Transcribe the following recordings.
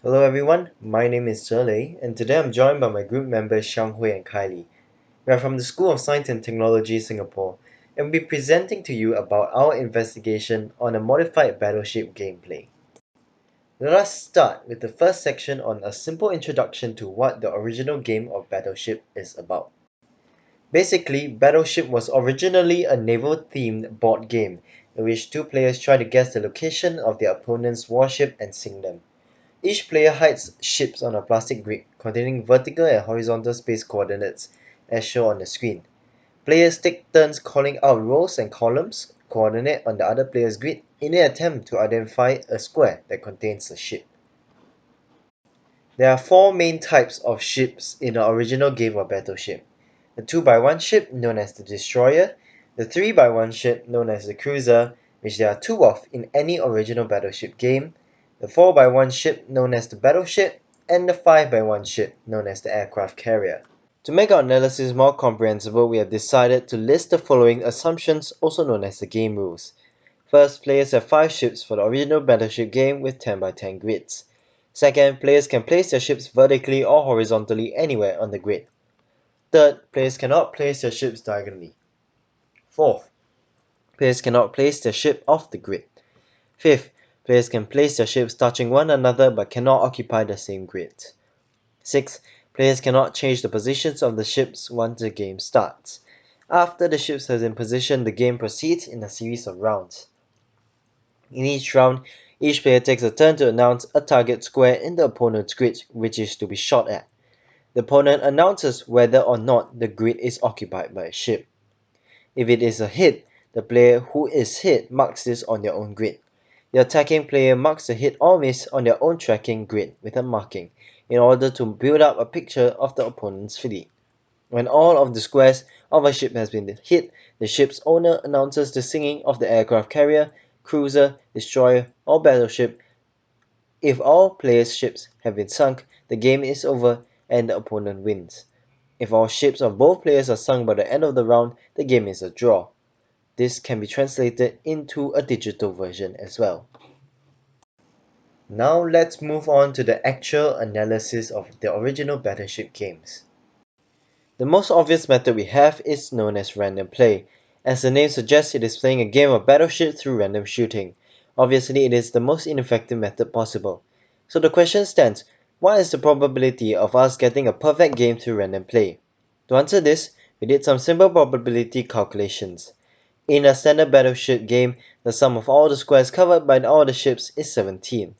Hello everyone, my name is Zhe Lei, and today I'm joined by my group members Xiang Hui and Kylie. We are from the School of Science and Technology, Singapore, and we'll be presenting to you about our investigation on a modified Battleship gameplay. Let us start with the first section on a simple introduction to what the original game of Battleship is about. Basically, Battleship was originally a naval-themed board game in which two players try to guess the location of their opponent's warship and sink them. Each player hides ships on a plastic grid containing vertical and horizontal space coordinates as shown on the screen. Players take turns calling out rows and columns coordinate on the other player's grid in an attempt to identify a square that contains a ship. There are four main types of ships in the original game of Battleship. The 2x1 ship known as the Destroyer, the 3x1 ship known as the Cruiser, which there are two of in any original Battleship game, the 4x1 ship known as the Battleship, and the 5x1 ship known as the Aircraft Carrier. To make our analysis more comprehensible, we have decided to list the following assumptions, also known as the game rules. First, players have 5 ships for the original Battleship game with 10x10 grids. Second, players can place their ships vertically or horizontally anywhere on the grid. Third, players cannot place their ships diagonally. Fourth, players cannot place their ship off the grid. Fifth, players can place their ships touching one another but cannot occupy the same grid. Sixth, players cannot change the positions of the ships once the game starts. After the ships have been positioned, the game proceeds in a series of rounds. In each round, each player takes a turn to announce a target square in the opponent's grid which is to be shot at. The opponent announces whether or not the grid is occupied by a ship. If it is a hit, the player who is hit marks this on their own grid. The attacking player marks the hit or miss on their own tracking grid with a marking, in order to build up a picture of the opponent's fleet. When all of the squares of a ship has been hit, the ship's owner announces the sinking of the aircraft carrier, cruiser, destroyer, or battleship. If all players' ships have been sunk, the game is over and the opponent wins. If all ships of both players are sunk by the end of the round, the game is a draw. This can be translated into a digital version as well. Now let's move on to the actual analysis of the original Battleship games. The most obvious method we have is known as random play. As the name suggests, it is playing a game of Battleship through random shooting. Obviously, it is the most ineffective method possible. So the question stands, what is the probability of us getting a perfect game through random play? To answer this, we did some simple probability calculations. In a standard Battleship game, the sum of all the squares covered by all the ships is 17.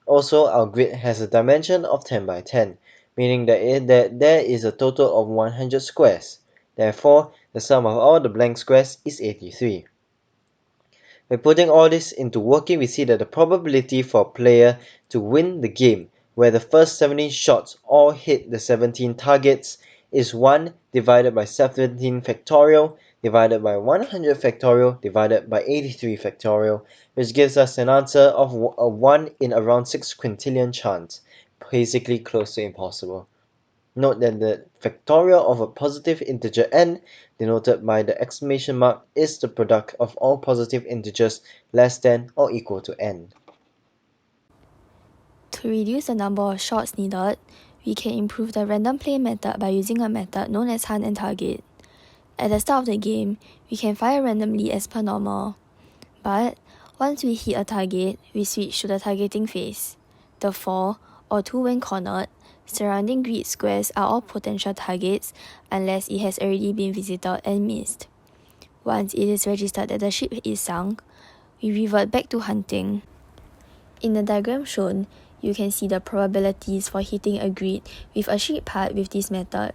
Also, our grid has a dimension of 10 by 10, meaning that there is a total of 100 squares. Therefore, the sum of all the blank squares is 83. By putting all this into working, we see that the probability for a player to win the game, where the first 17 shots all hit the 17 targets, is 1 divided by 17 factorial divided by 100 factorial divided by 83 factorial, which gives us an answer of a 1 in around 6 quintillion chance, basically close to impossible. Note that the factorial of a positive integer n, denoted by the exclamation mark, is the product of all positive integers less than or equal to n. To reduce the number of shots needed, we can improve the random play method by using a method known as hunt and target. At the start of the game, we can fire randomly as per normal. But once we hit a target, we switch to the targeting phase. The 4, or 2 when cornered, surrounding grid squares are all potential targets unless it has already been visited and missed. Once it is registered that the ship is sunk, we revert back to hunting. In the diagram shown, you can see the probabilities for hitting a grid with a ship part with this method.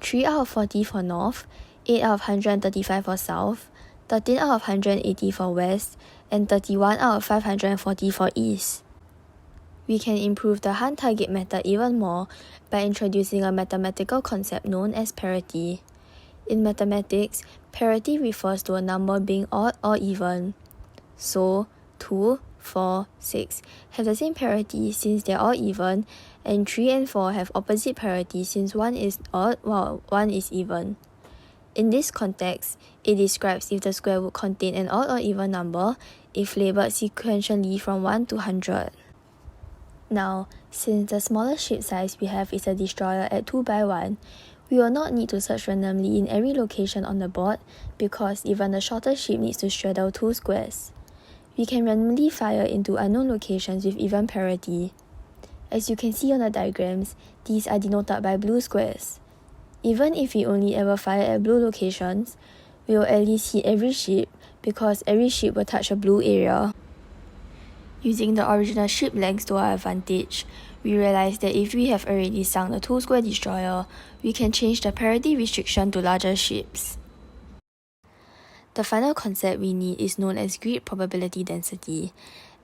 3 out of 40 for north, 8 out of 135 for south, 13 out of 180 for west, and 31 out of 540 for east. We can improve the hunt target method even more by introducing a mathematical concept known as parity. In mathematics, parity refers to a number being odd or even. So, 2, 4, 6 have the same parity since they are all even, and 3 and 4 have opposite parity since 1 is odd while 1 is even. In this context, it describes if the square would contain an odd or even number if labelled sequentially from 1 to 100. Now, since the smallest ship size we have is a destroyer at 2x1, we will not need to search randomly in every location on the board because even the shortest ship needs to straddle 2 squares. We can randomly fire into unknown locations with even parity. As you can see on the diagrams, these are denoted by blue squares. Even if we only ever fire at blue locations, we will at least hit every ship because every ship will touch a blue area. Using the original ship lengths to our advantage, we realized that if we have already sunk the 2-square destroyer, we can change the parity restriction to larger ships. The final concept we need is known as grid probability density.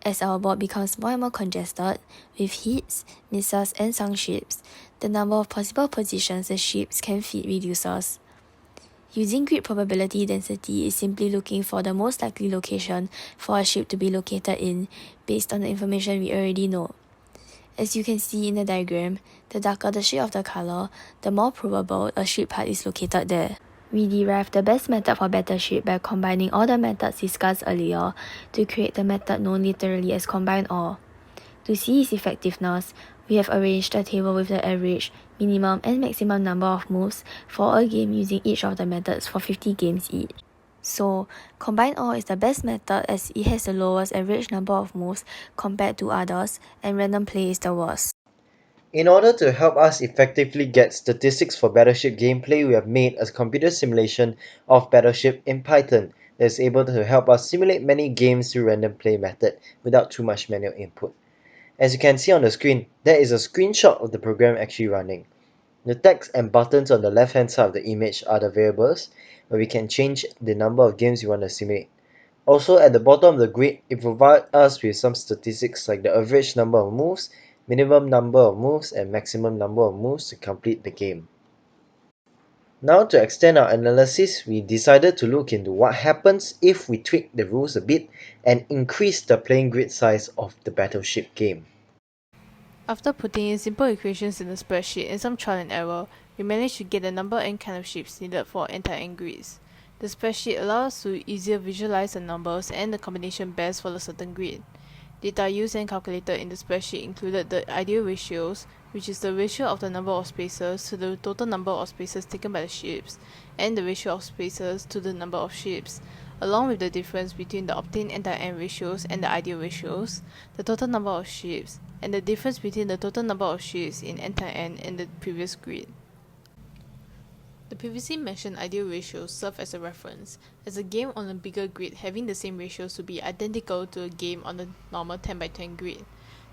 As our board becomes more and more congested, with hits, misses, and sunk ships, the number of possible positions the ships can fit reduces. Using grid probability density is simply looking for the most likely location for a ship to be located in based on the information we already know. As you can see in the diagram, the darker the shade of the color, the more probable a ship part is located there. We derived the best method for Battleship by combining all the methods discussed earlier to create the method known literally as combine all. To see its effectiveness, we have arranged a table with the average, minimum, and maximum number of moves for a game using each of the methods for 50 games each. So, combine all is the best method as it has the lowest average number of moves compared to others, and random play is the worst. In order to help us effectively get statistics for Battleship gameplay, we have made a computer simulation of Battleship in Python that is able to help us simulate many games through random play method without too much manual input. As you can see on the screen, there is a screenshot of the program actually running. The text and buttons on the left hand side of the image are the variables where we can change the number of games we want to simulate. Also at the bottom of the grid, it provides us with some statistics like the average number of moves, minimum number of moves, and maximum number of moves to complete the game. Now to extend our analysis, we decided to look into what happens if we tweak the rules a bit and increase the playing grid size of the Battleship game. After putting in simple equations in the spreadsheet and some trial and error, we managed to get the number and kind of ships needed for anti-end grids. The spreadsheet allows us to easier visualize the numbers and the combination best for a certain grid. Data used and calculated in the spreadsheet included the ideal ratios, which is the ratio of the number of spaces to the total number of spaces taken by the ships, and the ratio of spaces to the number of ships, along with the difference between the obtained anti-end ratios and the ideal ratios, the total number of ships, and the difference between the total number of ships in anti-end and the previous grid. The previously mentioned ideal ratios serve as a reference, as a game on a bigger grid having the same ratios would be identical to a game on a normal 10x10 grid.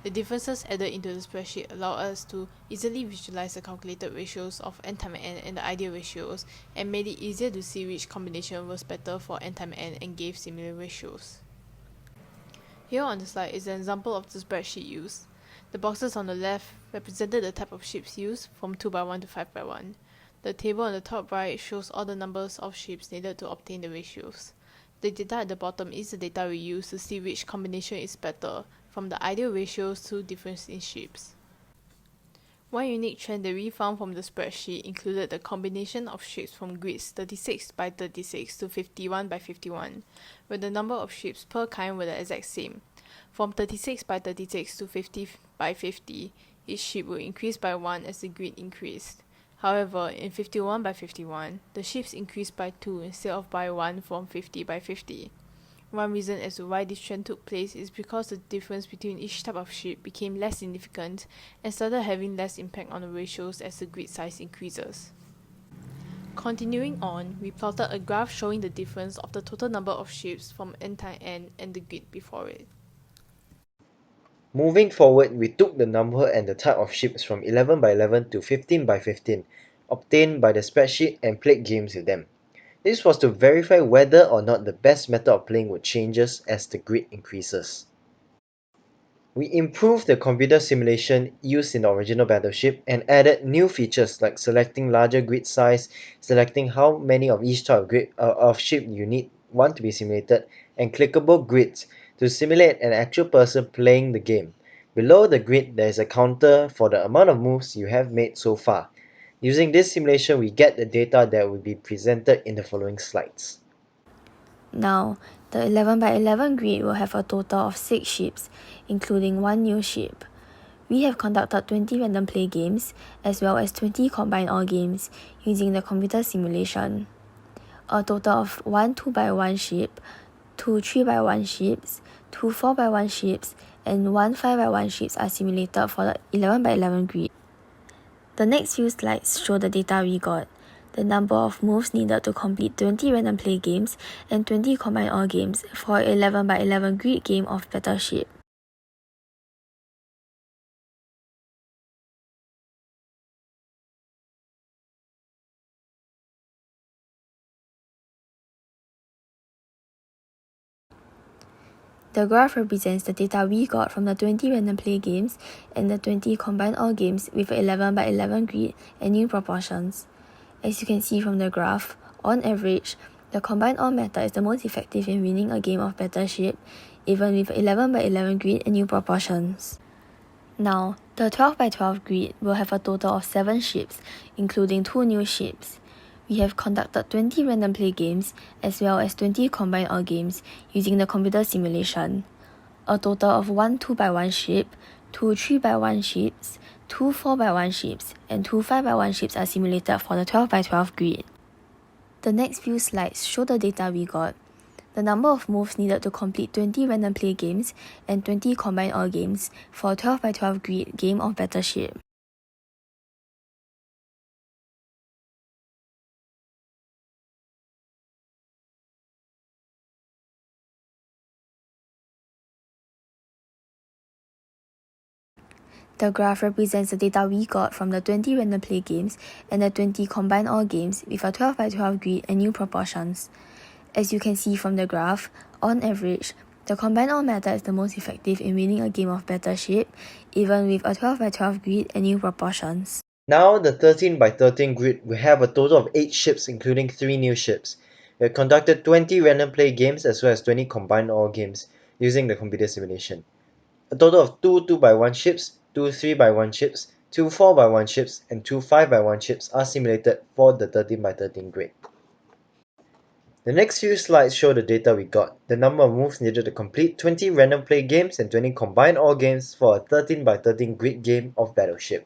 The differences added into the spreadsheet allow us to easily visualize the calculated ratios of end-time-end and the ideal ratios, and made it easier to see which combination was better for end-time-end and gave similar ratios. Here on the slide is an example of the spreadsheet used. The boxes on the left represented the type of ships used from 2x1 to 5x1. The table on the top right shows all the numbers of ships needed to obtain the ratios. The data at the bottom is the data we use to see which combination is better, from the ideal ratios to difference in ships. One unique trend that we found from the spreadsheet included the combination of ships from grids 36x36 to 51x51, where the number of ships per kind were the exact same. From 36x36 to 50x50, each ship will increase by 1 as the grid increased. However, in 51x51, the ships increased by 2 instead of by 1 from 50x50. One reason as to why this trend took place is because the difference between each type of ship became less significant and started having less impact on the ratios as the grid size increases. Continuing on, we plotted a graph showing the difference of the total number of ships from end-time-end and the grid before it. Moving forward, we took the number and the type of ships from 11x11 to 15x15, obtained by the spreadsheet, and played games with them. This was to verify whether or not the best method of playing would changes as the grid increases. We improved the computer simulation used in the original Battleship and added new features like selecting larger grid size, selecting how many of each type of ship you want to be simulated, and clickable grids to simulate an actual person playing the game. Below the grid, there is a counter for the amount of moves you have made so far. Using this simulation, we get the data that will be presented in the following slides. Now, the 11x11 grid will have a total of 6 ships, including 1 new ship. We have conducted 20 random play games as well as 20 combined all games using the computer simulation. A total of 1 2x1 ship, 2 3x1 ships, 2 4x1 ships, and 1 5x1 ships are simulated for the 11x11 grid. The next few slides show the data we got, the number of moves needed to complete 20 random play games and 20 combined all games for an 11x11 grid game of Battleship. The graph represents the data we got from the 20 random play games and the 20 combined all games with an 11x11 grid and new proportions. As you can see from the graph, on average, the combined all method is the most effective in winning a game of Battleship, even with 11x11 grid and new proportions. Now, the 12x12 grid will have a total of 7 ships, including 2 new ships. We have conducted 20 random play games as well as 20 combined all games using the computer simulation. A total of 1 2x1 ship, 2 3x1 ships, 2 4x1 ships, and 2 5x1 ships are simulated for the 12x12 grid. The next few slides show the data we got, the number of moves needed to complete 20 random play games and 20 combined all games for a 12x12 grid game of Battleship. The graph represents the data we got from the 20 random play games and the 20 combined all games with a 12x12 grid and new proportions. As you can see from the graph, on average, the combined all method is the most effective in winning a game of Battleship, even with a 12x12 grid and new proportions. Now the 13x13 grid will have a total of 8 ships including 3 new ships. We have conducted 20 random play games as well as 20 combined all games using the computer simulation. A total of 2 2x1 ships, 2 3x1 ships, 2 4x1 ships, and 2 5x1 ships are simulated for the 13x13 grid. The next few slides show the data we got, the number of moves needed to complete 20 random play games and 20 combined all games for a 13x13 grid game of Battleship.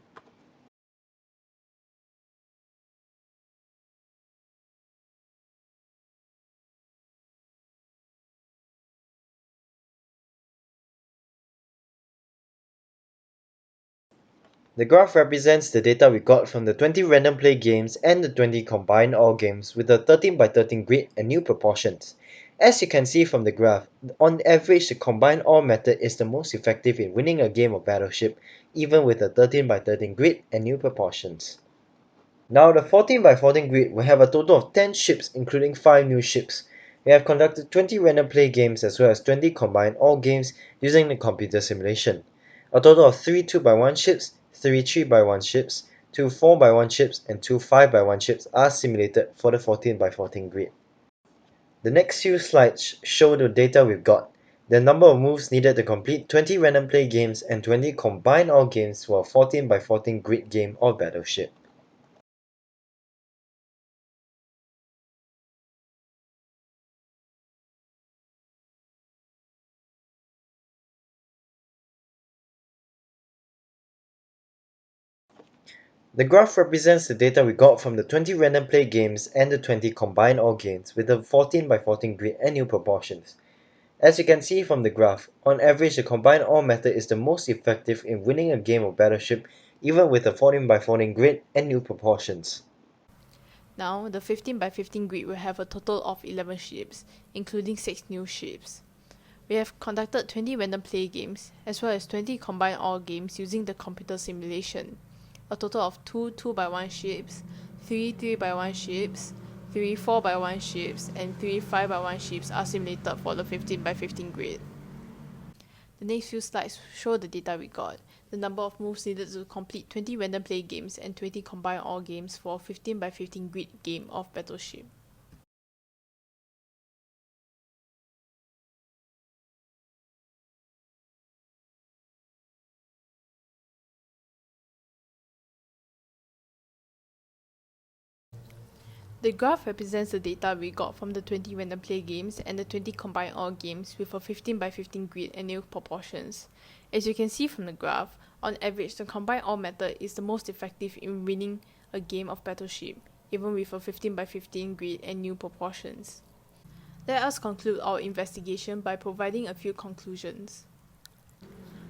The graph represents the data we got from the 20 random play games and the 20 combined all games with a 13x13 grid and new proportions. As you can see from the graph, on average the combined all method is the most effective in winning a game of Battleship, even with a 13x13 grid and new proportions. Now the 14x14 grid will have a total of 10 ships including 5 new ships. We have conducted 20 random play games as well as 20 combined all games using the computer simulation. A total of 3 2x1 ships, 3 3x1 ships, 2 4x1 ships, and 2 5x1 ships are simulated for the 14x14 grid. The next few slides show the data we've got, the number of moves needed to complete 20 random play games and 20 combined all games for a 14x14 grid game of Battleship. The graph represents the data we got from the 20 random play games and the 20 combined all games with a 14x14 grid and new proportions. As you can see from the graph, on average the combined all method is the most effective in winning a game of Battleship, even with a 14x14 grid and new proportions. Now, the 15x15 grid will have a total of 11 ships, including 6 new ships. We have conducted 20 random play games, as well as 20 combined all games using the computer simulation. A total of 2 2x1 ships, 3 3x1 ships, 3 4x1 ships, and 3 5x1 ships are simulated for the 15x15 grid. The next few slides show the data we got, the number of moves needed to complete 20 random play games and 20 combined all games for a 15x15 grid game of Battleship. The graph represents the data we got from the 20 random play games and the 20 combined all games with a 15x15 grid and new proportions. As you can see from the graph, On average, the combine all method is the most effective in winning a game of Battleship, even with a 15x15 grid and new proportions. Let us conclude our investigation by providing a few conclusions.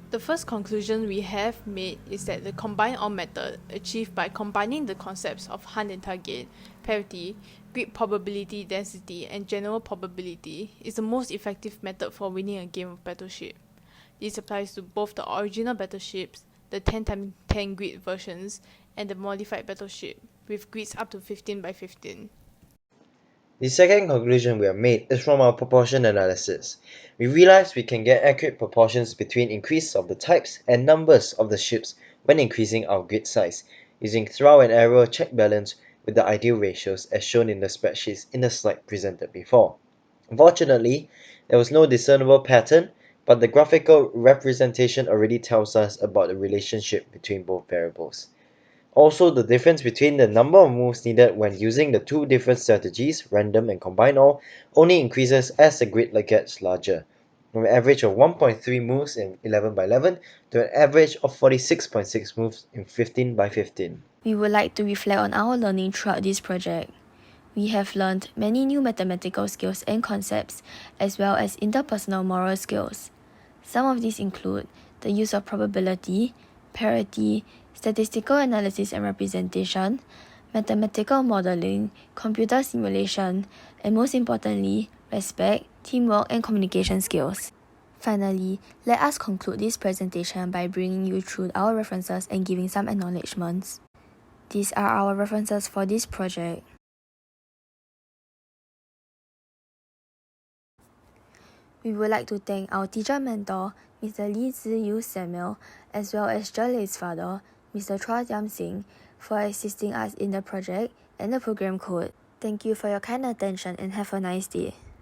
The first conclusion we have made is that the combine all method, achieved by combining the concepts of hunt and target, parity, grid probability density, and general probability, is the most effective method for winning a game of Battleship. This applies to both the original Battleships, the 10x10 grid versions, and the modified Battleship, with grids up to 15x15. The second conclusion we have made is from our proportion analysis. We realized we can get accurate proportions between increase of the types and numbers of the ships when increasing our grid size, using trial and error check balance with the ideal ratios as shown in the spreadsheets in the slide presented before. Unfortunately, there was no discernible pattern, but the graphical representation already tells us about the relationship between both variables. Also, the difference between the number of moves needed when using the two different strategies, random and combine all, only increases as the grid gets larger, from an average of 1.3 moves in 11x11 to an average of 46.6 moves in 15x15. We would like to reflect on our learning throughout this project. We have learned many new mathematical skills and concepts, as well as interpersonal moral skills. Some of these include the use of probability, parity, statistical analysis and representation, mathematical modeling, computer simulation, and most importantly, respect, teamwork, and communication skills. Finally, let us conclude this presentation by bringing you through our references and giving some acknowledgements. These are our references for this project. We would like to thank our teacher mentor, Mr. Zi Hui Samuel, as well as Zhe Lei's father, Mr. Chua Zhe Lei, for assisting us in the project and the program code. Thank you for your kind attention and have a nice day.